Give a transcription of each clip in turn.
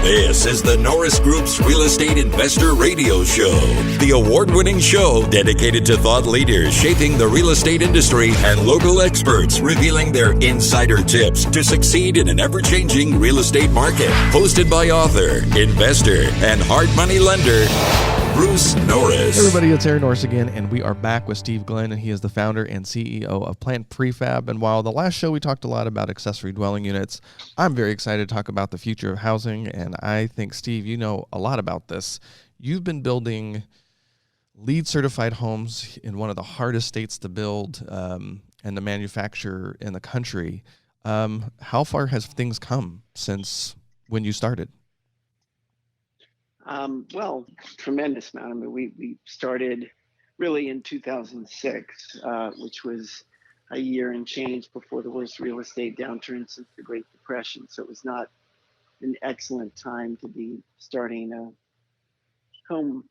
This is the Norris Group's Real Estate Investor Radio Show, the award-winning show dedicated to thought leaders shaping the real estate industry and local experts revealing their insider tips to succeed in an ever-changing real estate market. Hosted by author, investor, and hard money lender, Bruce Norris. Hey everybody, it's Aaron Norris again, and we are back with Steve Glenn, and he is the founder and CEO of Plant Prefab. And while the last show we talked a lot about accessory dwelling units, I'm very excited to talk about the future of housing, and I think, Steve, you know a lot about this. You've been building LEED certified homes in one of the hardest states to build and to manufacture in the country. How far has things come since when you started? Well, tremendous amount. I mean, we started really in 2006, which was a year and change before the worst real estate downturn since the Great Depression. So it was not an excellent time to be starting a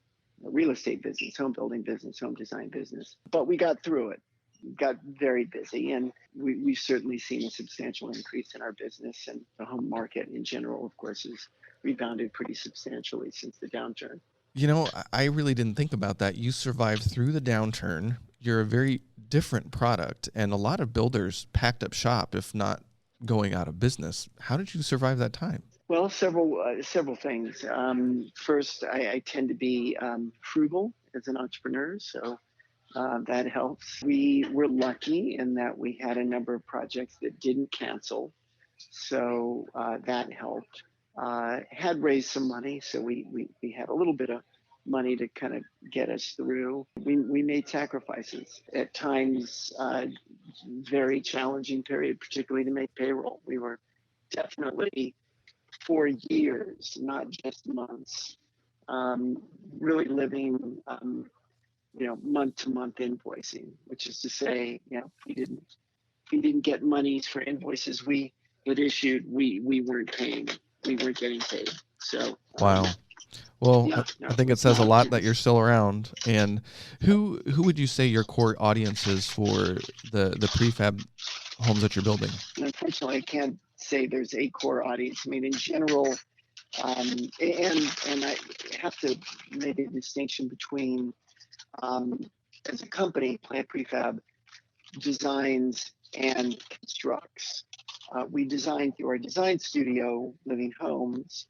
real estate business, home building business, home design business. But we got through it. We got very busy, and we've certainly seen a substantial increase in our business, and the home market in general, of course, has rebounded pretty substantially since the downturn. You know, I really didn't think about that. You survived through the downturn. You're a very different product, and a lot of builders packed up shop, if not going out of business. How did you survive that time? Well, several things. First, I tend to be frugal as an entrepreneur, so that helps. We were lucky in that we had a number of projects that didn't cancel, so that helped. Had raised some money, so we had a little bit of money to kind of get us through. We made sacrifices at times, very challenging period, particularly to make payroll. We were definitely for years, not just months, really living, month to month invoicing, which is to say, if we didn't get monies for invoices we had issued, we weren't paying. We weren't getting paid. So wow. Well, I think it says a lot that you're still around. And who would you say your core audience is for the prefab homes that you're building? Unfortunately, I can't say there's a core audience. I mean, in general, and I have to make a distinction between, as a company, Plant Prefab designs and constructs. We design through our design studio, living homes,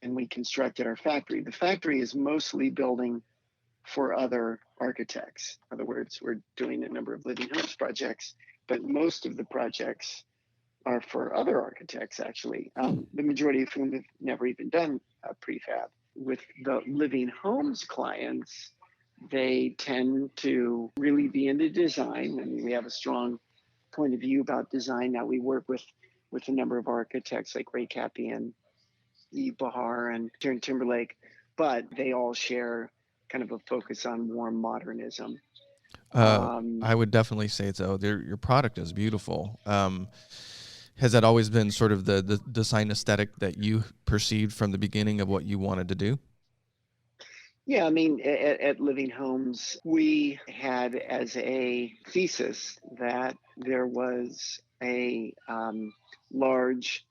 and we construct at our factory. The factory is mostly building for other architects. In other words, we're doing a number of living homes projects, but most of the projects are for other architects, actually, the majority of whom have never even done prefab. With the living homes clients, they tend to really be into design. I mean, we have a strong point of view about design. Now we work with a number of architects like Ray Capian, Eve Bahar, and Darren Timberlake, but they all share kind of a focus on warm modernism. I would definitely say so. Your product is beautiful. Has that always been sort of the design aesthetic that you perceived from the beginning of what you wanted to do? Yeah, I mean, at Living Homes, we had as a thesis that there was a large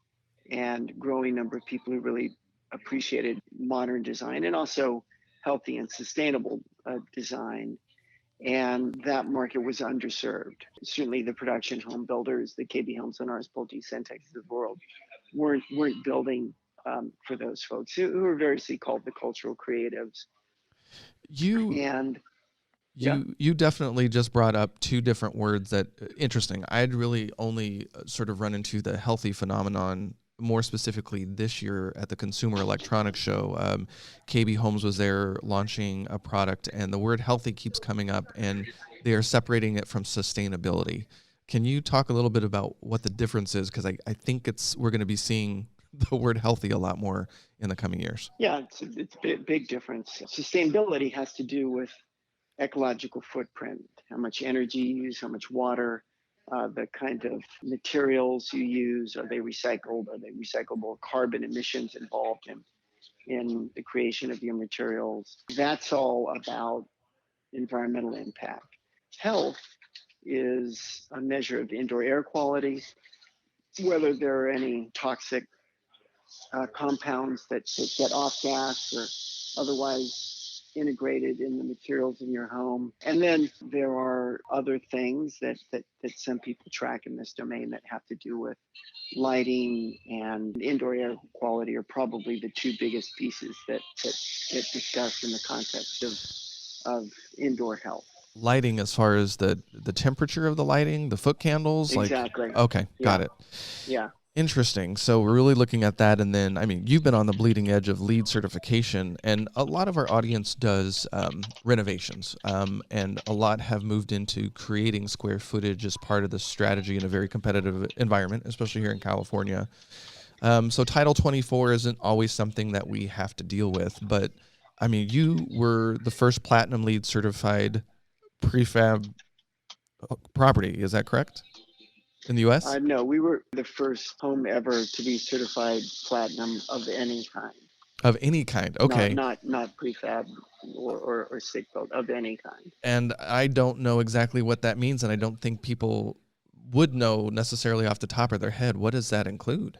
and growing number of people who really appreciated modern design and also healthy and sustainable design. And that market was underserved. Certainly the production home builders, the KB Homes and Norris, Pulte, Centexes of the world, weren't building for those folks who are variously called the cultural creatives. You definitely just brought up two different words that interesting. I'd really only sort of run into the healthy phenomenon more specifically this year at the Consumer Electronics Show. KB Homes was there launching a product, and the word healthy keeps coming up, and they are separating it from sustainability. Can you talk a little bit about what the difference is? Because I think we're going to be seeing the word healthy a lot more in the coming years. Yeah, it's a big difference. Sustainability has to do with ecological footprint, how much energy you use, how much water, the kind of materials you use. Are they recycled? Are they recyclable? Carbon emissions involved in the creation of your materials. That's all about environmental impact. Health is a measure of indoor air quality, whether there are any toxic compounds that get off gas or otherwise integrated in the materials in your home. And then there are other things that some people track in this domain that have to do with lighting and indoor air quality are probably the two biggest pieces that get discussed in the context of indoor health. Lighting, as far as the temperature of the lighting, the foot candles, Exactly. like, okay, got it. Yeah. Interesting. So we're really looking at that. And then, I mean, you've been on the bleeding edge of LEED certification, and a lot of our audience does renovations, and a lot have moved into creating square footage as part of the strategy in a very competitive environment, especially here in California. So Title 24 isn't always something that we have to deal with, but I mean, you were the first Platinum LEED certified prefab property. Is that correct? In the U.S.? No, we were the first home ever to be certified platinum of any kind. Of any kind. Okay. Not prefab or stick built, of any kind. And I don't know exactly what that means, and I don't think people would know necessarily off the top of their head. What does that include?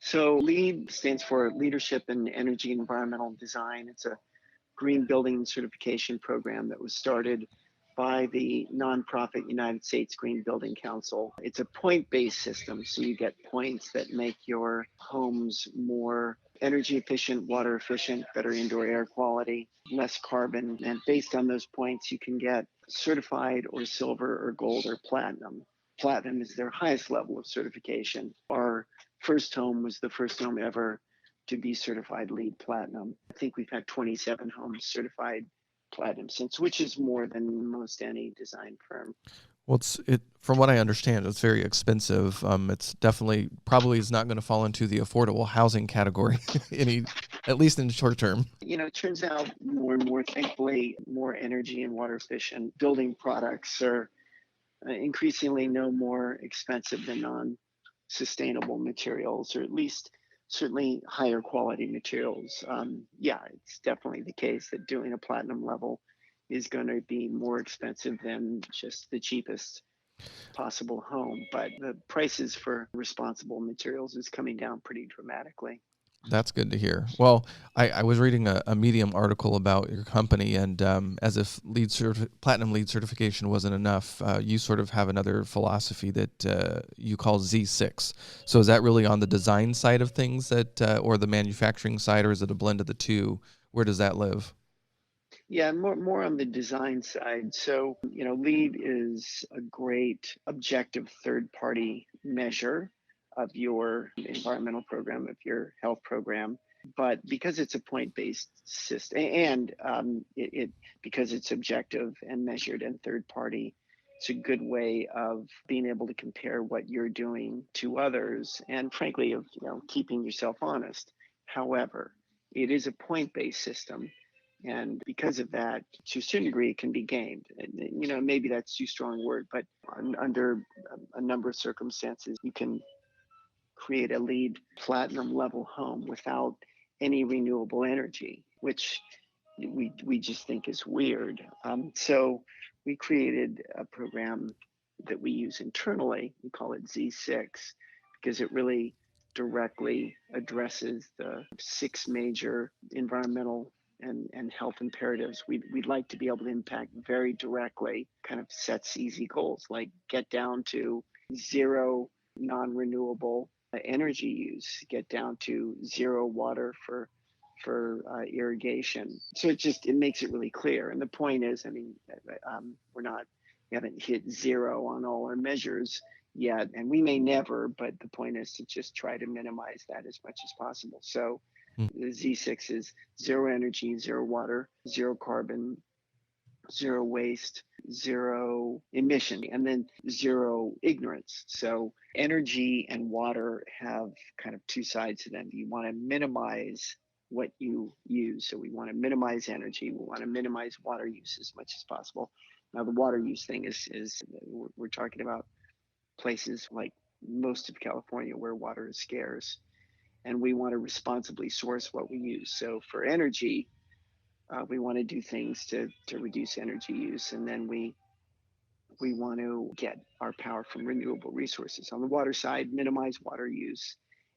So LEED stands for Leadership in Energy and Environmental Design. It's a green building certification program that was started by the nonprofit United States Green Building Council. It's a point-based system, so you get points that make your homes more energy efficient, water efficient, better indoor air quality, less carbon. And based on those points, you can get certified or silver or gold or platinum. Platinum is their highest level of certification. Our first home was the first home ever to be certified LEED Platinum. I think we've had 27 homes certified Platinum since, which is more than most any design firm. Well, from what I understand, it's very expensive. It's definitely probably is not going to fall into the affordable housing category, at least in the short term. You know, it turns out more and more, thankfully, more energy and water efficient building products are increasingly no more expensive than non-sustainable materials, or at least certainly higher quality materials. Yeah, it's definitely the case that doing a platinum level is going to be more expensive than just the cheapest possible home. But the prices for responsible materials is coming down pretty dramatically. That's good to hear. Well, I was reading a Medium article about your company, and as if Platinum LEED certification wasn't enough, you sort of have another philosophy that you call Z6. So is that really on the design side of things, or the manufacturing side, or is it a blend of the two? Where does that live? Yeah, more on the design side. So, you know, LEED is a great objective third-party measure of your environmental program, of your health program. But because it's a point-based system, and because it's objective and measured and third-party, it's a good way of being able to compare what you're doing to others, and frankly, of keeping yourself honest. However, it is a point-based system. And because of that, to a certain degree, it can be gamed. And, maybe that's too strong a word, but under a number of circumstances, you can create a LEED platinum level home without any renewable energy, which we just think is weird. So we created a program that we use internally. We call it Z6 because it really directly addresses the 6 major environmental and health imperatives we'd like to be able to impact very directly. Kind of sets easy goals like get down to zero non-renewable energy use, get down to zero water for irrigation. So it makes it really clear. And the point is, I mean, we haven't hit zero on all our measures yet, and we may never, but the point is to just try to minimize that as much as possible. So the Z6 is zero energy, zero water, zero carbon, zero waste, zero emission, and then zero ignorance. So energy and water have kind of two sides to them. You want to minimize what you use. So we want to minimize energy. We want to minimize water use as much as possible. Now the water use thing is we're talking about places like most of California where water is scarce, and we want to responsibly source what we use. So for energy, we want to do things to reduce energy use, and then we want to get our power from renewable resources. On the water side, minimize water use,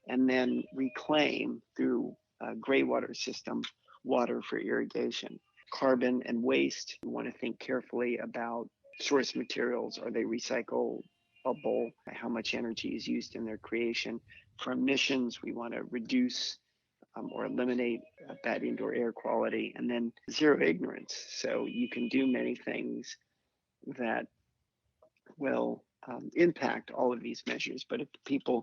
and then reclaim through a gray water system water for irrigation. Carbon and waste, we want to think carefully about source materials. Are they recyclable? How much energy is used in their creation? For emissions, we want to reduce or eliminate bad indoor air quality, and then zero ignorance. So you can do many things that will impact all of these measures. But if the people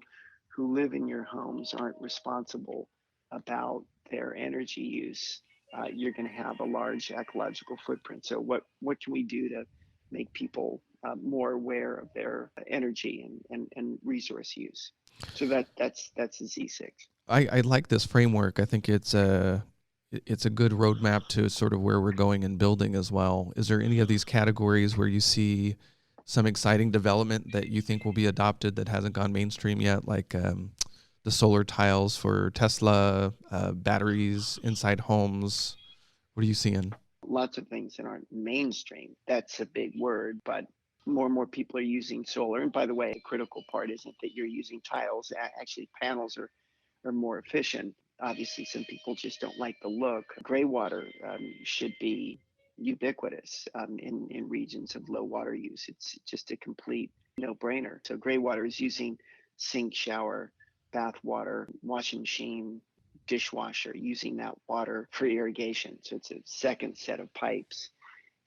who live in your homes aren't responsible about their energy use, you're going to have a large ecological footprint. So what can we do to make people more aware of their energy and resource use? So that's a Z6. I like this framework. I think it's a good roadmap to sort of where we're going in building as well. Is there any of these categories where you see some exciting development that you think will be adopted that hasn't gone mainstream yet, like the solar tiles for Tesla, batteries inside homes? What are you seeing? Lots of things that aren't mainstream. That's a big word, but more and more people are using solar. And by the way, a critical part isn't that you're using tiles. Actually, panels are more efficient. Obviously, some people just don't like the look. Gray water should be ubiquitous in regions of low water use. It's just a complete no-brainer. So gray water is using sink, shower, bath water, washing machine, dishwasher, using that water for irrigation. So it's a second set of pipes.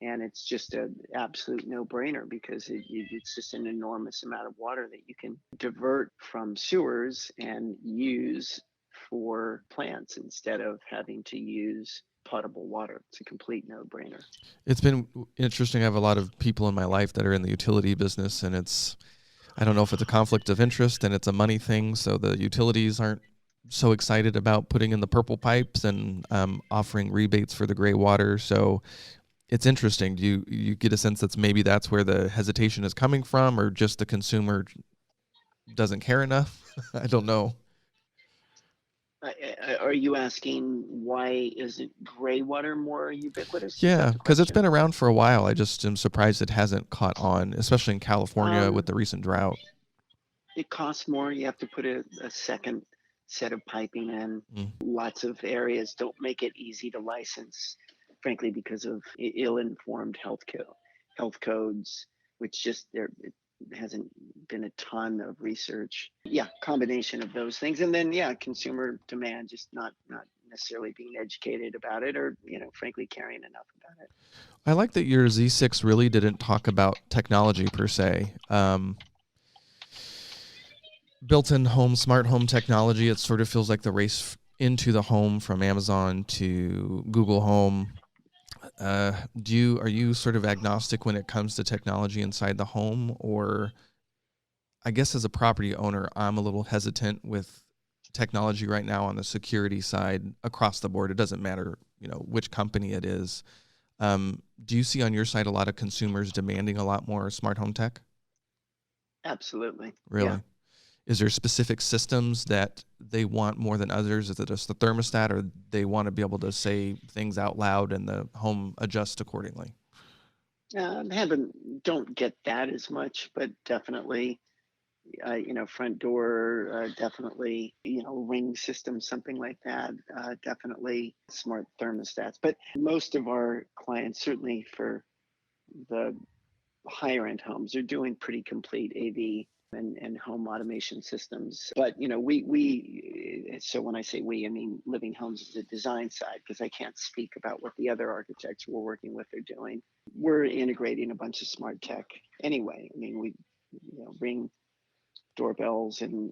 And it's just an absolute no-brainer because it's just an enormous amount of water that you can divert from sewers and use for plants instead of having to use potable water. It's a complete no-brainer. It's been interesting. I have a lot of people in my life that are in the utility business, and I don't know if it's a conflict of interest and it's a money thing. So the utilities aren't so excited about putting in the purple pipes and offering rebates for the gray water. So it's interesting. Do you get a sense that's where the hesitation is coming from, or just the consumer doesn't care enough? I don't know. Are you asking why isn't gray water more ubiquitous? Yeah, because it's been around for a while. I just am surprised it hasn't caught on, especially in California with the recent drought. It costs more. You have to put a second set of piping in. Lots of areas don't make it easy to license, frankly, because of ill-informed health codes, which just it hasn't been a ton of research. Yeah, combination of those things, and then consumer demand, just not necessarily being educated about it, or frankly, caring enough about it. I like that your Z6 really didn't talk about technology per se. Built-in home, smart home technology. It sort of feels like the race into the home from Amazon to Google Home. Are you sort of agnostic when it comes to technology inside the home? Or I guess as a property owner, I'm a little hesitant with technology right now on the security side across the board. It doesn't matter, which company it is. Do you see on your side a lot of consumers demanding a lot more smart home tech? Absolutely. Really? Yeah. Is there specific systems that they want more than others? Is it just the thermostat, or they want to be able to say things out loud and the home adjusts accordingly? Don't get that as much, but definitely, front door, definitely, ring system, something like that, definitely smart thermostats. But most of our clients, certainly for the higher end homes, are doing pretty complete AV and home automation systems. But so when I say we, I mean Living Homes is the design side, because I can't speak about what the other architects we're working with are doing. We're integrating a bunch of smart tech anyway. I mean, we Ring doorbells and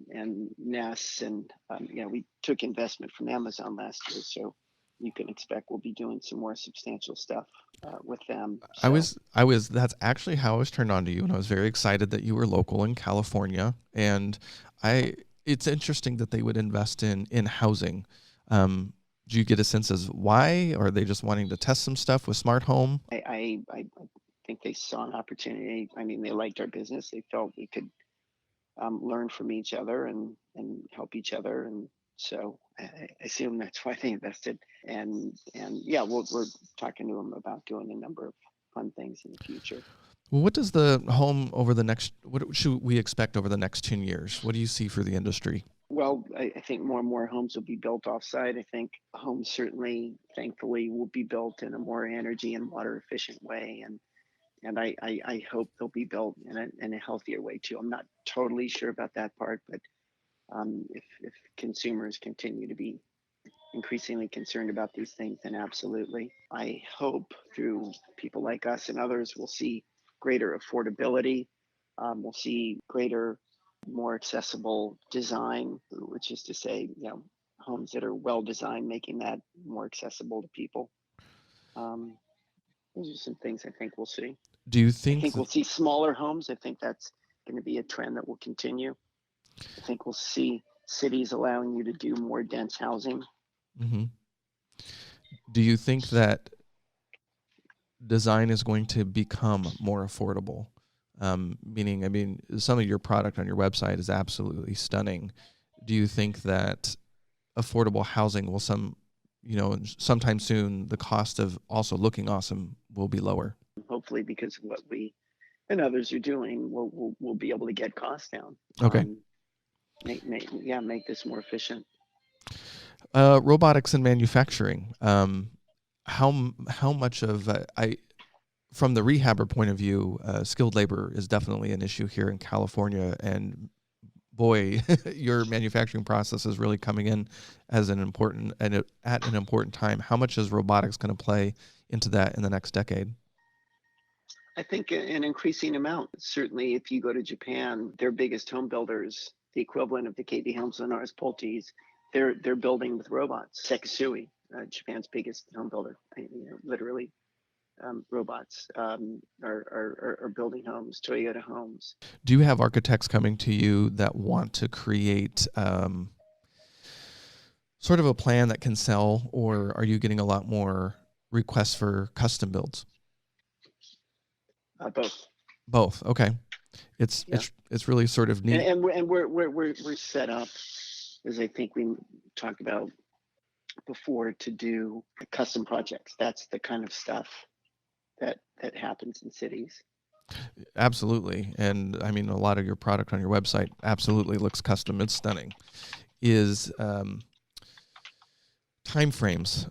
Nest, and we took investment from Amazon last year, so you can expect we'll be doing some more substantial stuff with them. So. That's actually how I was turned on to you, and I was very excited that you were local in California. And it's interesting that they would invest in housing. Do you get a sense as why? Or are they just wanting to test some stuff with smart home? I think they saw an opportunity. I mean, they liked our business. They felt we could learn from each other and help each other, and so I assume that's why they invested. And yeah, we're talking to them about doing a number of fun things in the future. Well, what does the home what should we expect over the next 10 years? What do you see for the industry? Well, I think more and more homes will be built offsite. I think homes certainly, thankfully, will be built in a more energy and water efficient way. And I hope they'll be built in a healthier way too. I'm not totally sure about that part, but if consumers continue to be increasingly concerned about these things, then absolutely. I hope through people like us and others, we'll see greater affordability. We'll see greater, more accessible design, which is to say, homes that are well designed, making that more accessible to people. Those are some things I think we'll see. Do you I think think we'll see smaller homes. I think that's going to be a trend that will continue. I think we'll see cities allowing you to do more dense housing. Mm-hmm. Do you think that design is going to become more affordable? Meaning, some of your product on your website is absolutely stunning. Do you think that affordable housing will sometime soon, the cost of also looking awesome will be lower? Hopefully, because of what we and others are doing, we'll be able to get costs down. Okay. Make this more efficient. Robotics and manufacturing. How much of from the rehabber point of view, skilled labor is definitely an issue here in California, and boy, your manufacturing process is really coming in as at an important time. How much is robotics going to play into that in the next decade? I think an increasing amount. Certainly, if you go to Japan, their biggest home builders, the equivalent of the KB Homes and Norris Pulte's, they're building with robots. Sekisui, Japan's biggest home builder, literally. Robots are building homes, Toyota homes. Do you have architects coming to you that want to create sort of a plan that can sell, or are you getting a lot more requests for custom builds? Both. Both. Okay. It's really sort of neat. And we're set up, as I think we talked about before, to do custom projects. That's the kind of stuff that happens in cities. Absolutely. And a lot of your product on your website absolutely looks custom. It's stunning. Is timeframes.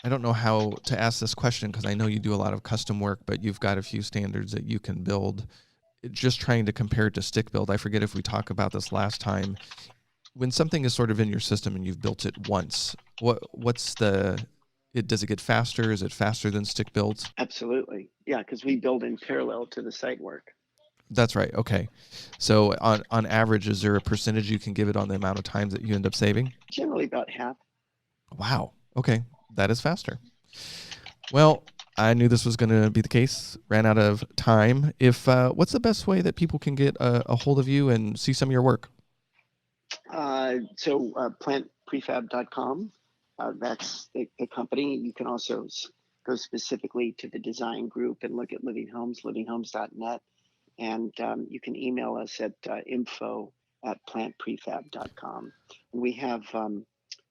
I don't know how to ask this question because I know you do a lot of custom work, but you've got a few standards that you can build. Just trying to compare it to stick build. I forget if we talked about this last time. When something is sort of in your system and you've built it once, does it get faster? Is it faster than stick builds? Absolutely. Yeah, because we build in parallel to the site work. That's right. Okay. So on average, is there a percentage you can give it on the amount of times that you end up saving? Generally about half. Wow. Okay. That is faster. Well, I knew this was going to be the case. Ran out of time. What's the best way that people can get a hold of you and see some of your work? Plantprefab.com. That's the company. You can also go specifically to the design group and look at Living Homes, livinghomes.net. And you can email us at info@plantprefab.com. And we have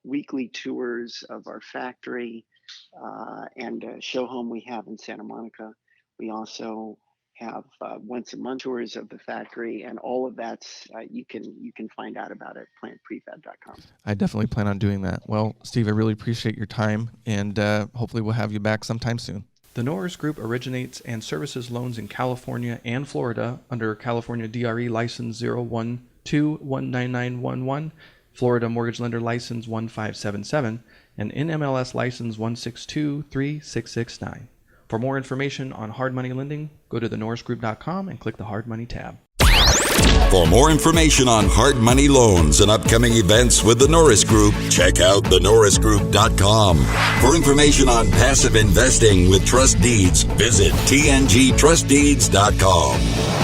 weekly tours of our factory and a show home we have in Santa Monica. We also have once a month tours of the factory, and all of that's you can find out about it at plantprefab.com. I definitely plan on doing that. Well, Steve, I really appreciate your time, and hopefully we'll have you back sometime soon. The Norris Group originates and services loans in California and Florida under California DRE License 012-19911, Florida Mortgage Lender License 1577, and NMLS License 1623669. For more information on hard money lending, go to thenorrisgroup.com and click the Hard Money tab. For more information on hard money loans and upcoming events with the Norris Group, check out thenorrisgroup.com. For information on passive investing with trust deeds, visit tngtrustdeeds.com.